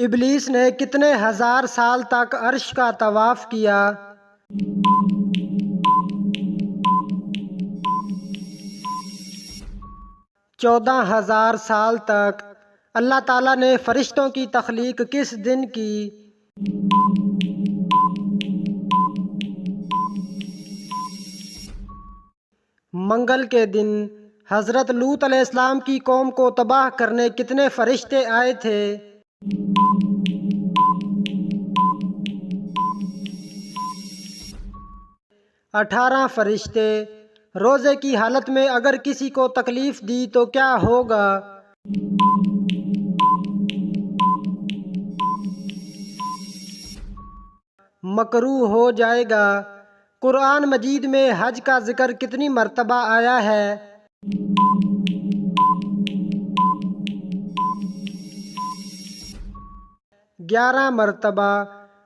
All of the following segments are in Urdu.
ابلیس نے کتنے ہزار سال تک عرش کا طواف کیا؟ 14,000 سال تک۔ اللہ تعالیٰ نے فرشتوں کی تخلیق کس دن کی؟ منگل کے دن۔ حضرت لوط علیہ السلام کی قوم کو تباہ کرنے کتنے فرشتے آئے تھے؟ 18 فرشتے۔ روزے کی حالت میں اگر کسی کو تکلیف دی تو کیا ہوگا؟ مکروہ ہو جائے گا۔ قرآن مجید میں حج کا ذکر کتنی مرتبہ آیا ہے؟ 11 مرتبہ۔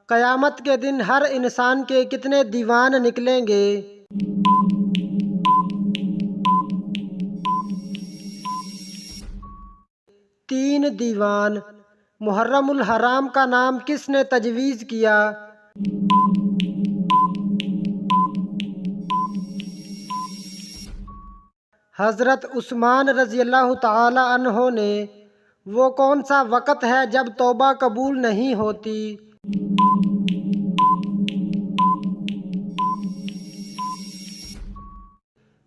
قیامت کے دن ہر انسان کے کتنے دیوان نکلیں گے؟ 3 دیوان۔ محرم الحرام کا نام کس نے تجویز کیا؟ حضرت عثمان رضی اللہ تعالی عنہ نے۔ وہ کون سا وقت ہے جب توبہ قبول نہیں ہوتی؟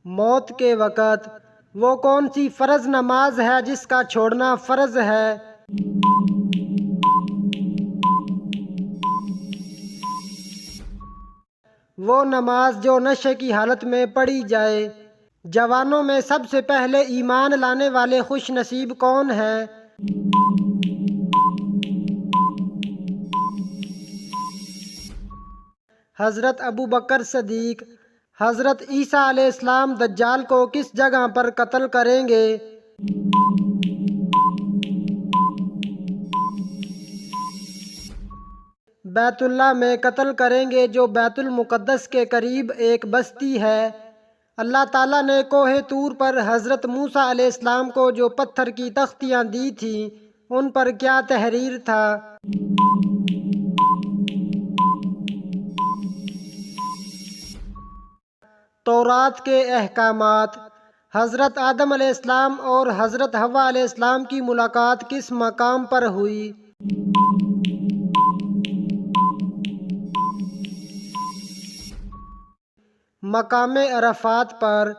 موت کے وقت۔ وہ کون سی فرض نماز ہے جس کا چھوڑنا فرض ہے؟ وہ نماز جو نشے کی حالت میں پڑھی جائے۔ جوانوں میں سب سے پہلے ایمان لانے والے خوش نصیب کون ہیں؟ حضرت ابوبکر صدیق۔ حضرت عیسیٰ علیہ السلام دجال کو کس جگہ پر قتل کریں گے؟ بیت اللہ میں قتل کریں گے، جو بیت المقدس کے قریب ایک بستی ہے۔ اللہ تعالیٰ نے کوہ طور پر حضرت موسیٰ علیہ السلام کو جو پتھر کی تختیاں دی تھیں، ان پر کیا تحریر تھا؟ تورات کے احکامات۔ حضرت آدم علیہ السلام اور حضرت حوا علیہ السلام کی ملاقات کس مقام پر ہوئی؟ مقام عرفات پر۔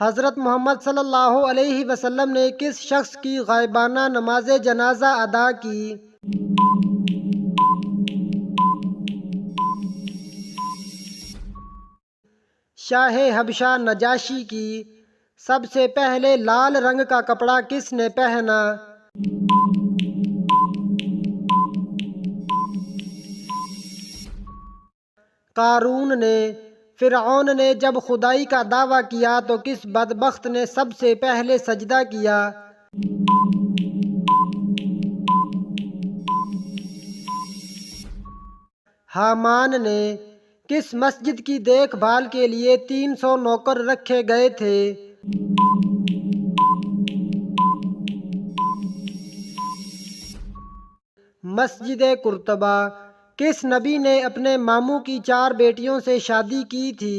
حضرت محمد صلی اللہ علیہ وسلم نے کس شخص کی غائبانہ نماز جنازہ ادا کی؟ شاہ حبشہ نجاشی کی۔ سب سے پہلے لال رنگ کا کپڑا کس نے پہنا؟ قارون نے۔ فرعون نے جب خدائی کا دعویٰ کیا تو کس بدبخت نے سب سے پہلے سجدہ کیا؟ حامان نے۔ کس مسجد کی دیکھ بھال کے لیے 300 نوکر رکھے گئے تھے؟ مسجد قرطبہ۔ کس نبی نے اپنے ماموں کی 4 بیٹیوں سے شادی کی تھی؟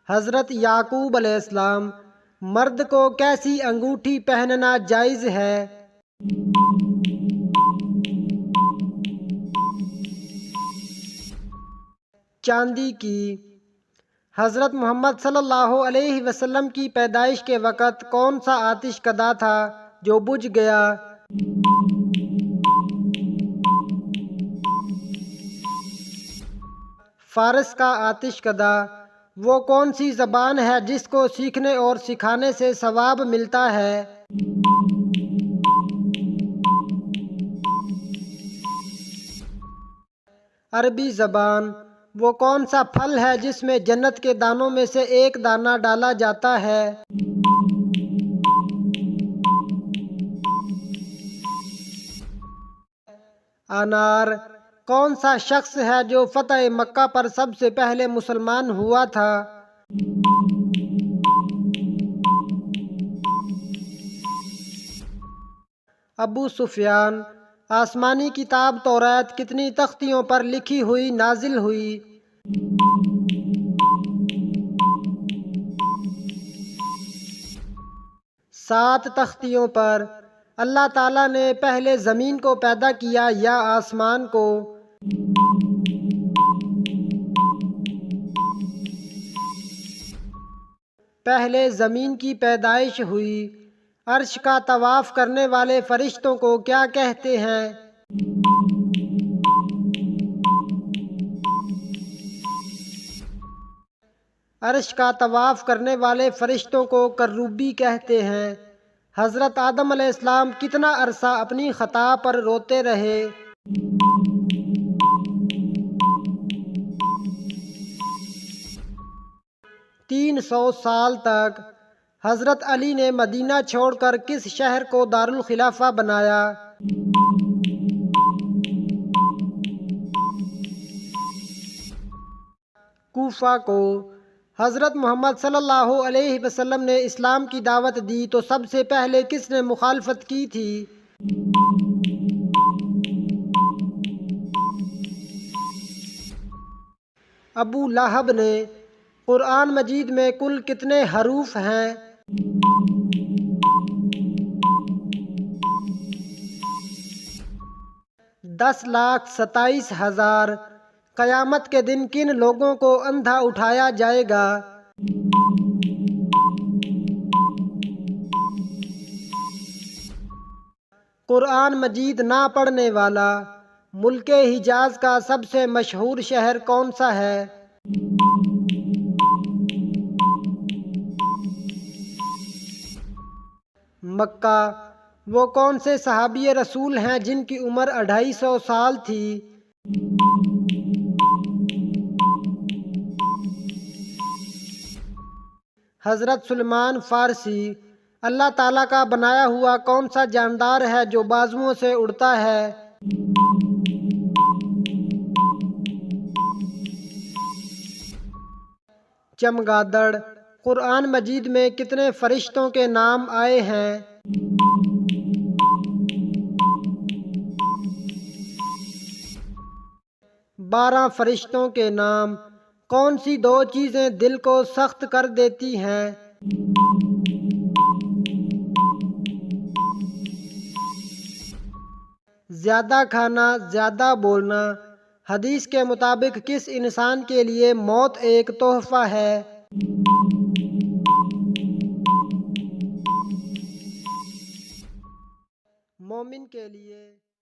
حضرت یعقوب علیہ السلام۔ مرد کو کیسی انگوٹھی پہننا جائز ہے؟ چاندی کی۔ حضرت محمد صلی اللہ علیہ وسلم کی پیدائش کے وقت کون سا آتش کدہ تھا جو بجھ گیا؟ فارس کا آتش کدہ۔ وہ کون سی زبان ہے جس کو سیکھنے اور سکھانے سے ثواب ملتا ہے؟ عربی زبان۔ وہ کون سا پھل ہے جس میں جنت کے دانوں میں سے ایک دانہ ڈالا جاتا ہے؟ انار۔ کون سا شخص ہے جو فتح مکہ پر سب سے پہلے مسلمان ہوا تھا؟ ابو سفیان: آسمانی کتاب توریت کتنی تختیوں پر لکھی ہوئی نازل ہوئی؟ 7 تختیوں پر۔ اللہ تعالیٰ نے پہلے زمین کو پیدا کیا یا آسمان کو؟ 'پہلے زمین کی پیدائش ہوئی۔ عرش کا طواف کرنے والے فرشتوں کو کیا کہتے ہیں؟ عرش کا طواف کرنے والے فرشتوں کو کروبی کہتے ہیں۔ حضرت آدم علیہ السلام کتنا عرصہ اپنی خطا پر روتے رہے؟ 300 سال تک۔ حضرت علی نے مدینہ چھوڑ کر کس شہر کو دارالخلافہ بنایا؟ کوفہ کو۔ حضرت محمد صلی اللہ علیہ وسلم نے اسلام کی دعوت دی تو سب سے پہلے کس نے مخالفت کی تھی؟ ابو لہب نے۔ قرآن مجید میں کل کتنے حروف ہیں؟ 10,27,000۔ قیامت کے دن کن لوگوں کو اندھا اٹھایا جائے گا؟ قرآن مجید نہ پڑھنے والا۔ ملک حجاز کا سب سے مشہور شہر کون سا ہے؟ مکہ۔ وہ کون سے صحابی رسول ہیں جن کی عمر 250 سال تھی؟ حضرت سلمان فارسی۔ اللہ تعالیٰ کا بنایا ہوا کون سا جاندار ہے جو بازوؤں سے اڑتا ہے؟ چمگادڑ۔ قرآن مجید میں کتنے فرشتوں کے نام آئے ہیں؟ 12 فرشتوں کے نام۔ کون سی 2 چیزیں دل کو سخت کر دیتی ہیں؟ زیادہ کھانا، زیادہ بولنا۔ حدیث کے مطابق کس انسان کے لیے موت ایک تحفہ ہے؟ مومن کے لیے۔